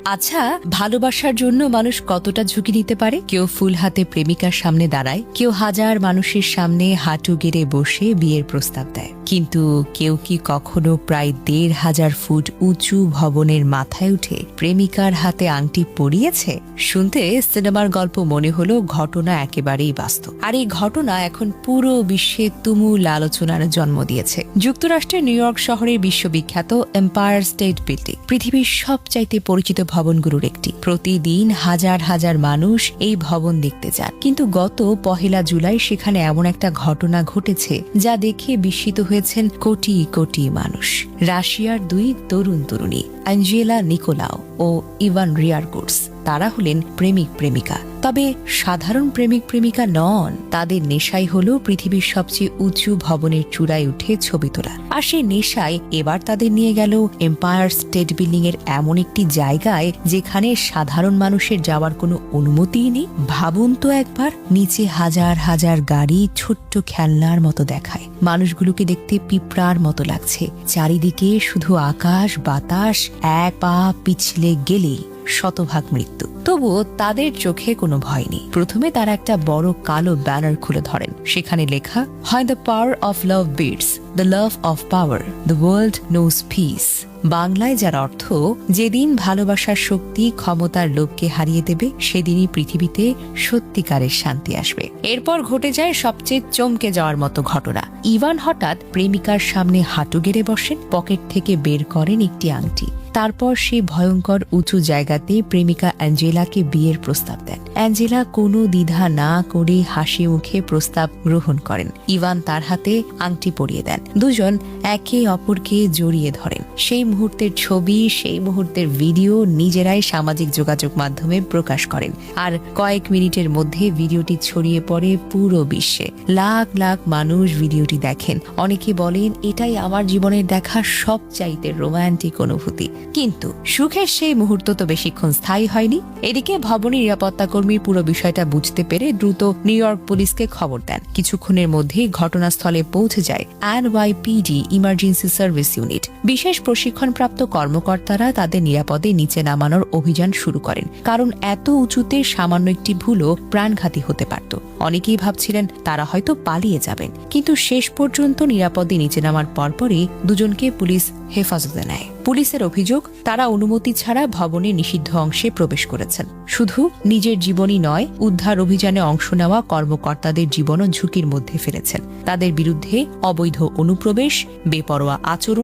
আচ্ছা, ভালোবাসার জন্য মানুষ কতটা ঝুঁকি নিতে পারে? কেউ ফুল হাতে প্রেমিকার সামনে দাঁড়ায়, কেউ হাজার মানুষের সামনে হাঁটু গেড়ে বসে বিয়ের প্রস্তাব দেয়, কিন্তু কেউ কি কখনো প্রায় ১,৫০০ ফুট উঁচু ভবনের মাথায় উঠে প্রেমিকার হাতে আংটি পরিয়েছে? শুনতে সিনেমার গল্প মনে হলো, ঘটনা একেবারেই বাস্তব। আর এই ঘটনা এখন পুরো বিশ্বে তুমুল আলোচনার জন্ম দিয়েছে। যুক্তরাষ্ট্রের নিউ ইয়র্ক শহরের বিশ্ববিখ্যাত এম্পায়ার স্টেট বিল্ডিং পৃথিবীর সবচাইতে পরিচিত ভবনগুলোর একটি। প্রতিদিন হাজার হাজার মানুষ এই ভবন দেখতে যান, কিন্তু গত ১ জুলাই সেখানে এমন একটা ঘটনা ঘটেছে যা দেখে বিস্মিত হয়েছেন কোটি কোটি মানুষ। রাশিয়ার ২ তরুণ তরুণী অ্যাঞ্জেলা নিকোলাও ও ইভান রিয়ারকুটস, তারা হলেন প্রেমিক প্রেমিকা। তবে সাধারণ প্রেমিক প্রেমিকা নন, তাদের নেশাই হলো পৃথিবীর সবচেয়ে উঁচু ভবনের চূড়ায় উঠে ছবি তোলা। আর সেই নেশায় এবার তাদের নিয়ে গেল এম্পায়ার স্টেট বিল্ডিং এর এমন একটি জায়গায় যেখানে সাধারণ মানুষের যাওয়ার কোনো অনুমতিই নেই। ভাবুন তো একবার, নিচে হাজার হাজার গাড়ি ছোট্ট খেলনার মতো দেখায়, মানুষগুলোকে দেখতে পিঁপড়ার মতো লাগছে। চারিদিকে শুধু আকাশ বাতাস, এক পা পিছলে গেলেই শতভাগ মৃত্যু। তবুও তাদের চোখে কোনো ভয় নেই। প্রথমে তারা একটা বড় কালো ব্যানার খুলে ধরেন, সেখানে লেখা হয়, the power of love beats the love of power, the world knows peace. বাংলায় যার অর্থ, যেদিন ভালোবাসার শক্তি ক্ষমতার লোভকে হারিয়ে দেবে, সেদিনই পৃথিবীতে সত্যিকারের শান্তি আসবে। এরপর ঘটে যায় সবচেয়ে চমকে যাওয়ার মতো ঘটনা। ইভান হঠাৎ প্রেমিকার সামনে হাঁটু গেড়ে বসেন, পকেট থেকে বের করেন একটি আংটি। তারপর সে ভয়ঙ্কর উঁচু জায়গাতে প্রেমিকা অ্যাঞ্জেলাকে বিয়ের প্রস্তাব দেন। অ্যাঞ্জেলা কোনো দ্বিধা না করে হাসি মুখে প্রস্তাব গ্রহণ করেন। ইভান তার হাতে আংটি পরিয়ে দেন। দুজন একে অপরকে জড়িয়ে ধরেন। সেই মুহূর্তের ছবি, সেই মুহূর্তের ভিডিও নিজেরাই সামাজিক যোগাযোগ মাধ্যমে প্রকাশ করেন। আর কয়েক মিনিটের মধ্যে ভিডিওটি ছড়িয়ে পড়ে পুরো বিশ্বে। লাখ লাখ মানুষ ভিডিওটি দেখেন। অনেকে বলেন, এটাই আমার জীবনের দেখা সবচাইতে রোমান্টিক অনুভূতি। কিন্তু সুখের সেই মুহূর্ত তো বেশিক্ষণ স্থায়ী হয়নি। এদিকে ভবনের নিরাপত্তা কর্মী পুরো বিষয়টা বুঝতে পেরে দ্রুত নিউ ইয়র্ক পুলিশকে খবর দেন। কিছুক্ষণের মধ্যেই ঘটনাস্থলে পৌঁছে যায় NYPD ইমার্জেন্সি সার্ভিস ইউনিট। বিশেষ প্রশিক্ষণপ্রাপ্ত কর্মকর্তারা তাদের নিরাপদে নিচে নামানোর অভিযান শুরু করেন, কারণ এত উঁচুতে সামান্য একটি ভুলও প্রাণঘাতী হতে পারত। অনেকেই ভাবছিলেন তারা হয়তো পালিয়ে যাবেন, কিন্তু শেষ পর্যন্ত নিরাপদে নিচে নামার পরপরই দুজনকে পুলিশ হেফাজতে নেয়। পুলিশের অভিযোগ, তারা অনুমতি ছাড়া ভবনের নিষিদ্ধ অংশে প্রবেশ করেছেন। শুধু নিজের জীবনই নয়, উদ্ধার অভিযানে অংশ নেওয়া কর্মকর্তাদের জীবনও ঝুঁকির মধ্যে ফেলেছেন। তাদের বিরুদ্ধে অবৈধ অনুপ্রবেশ, বেপরোয়া আচরণ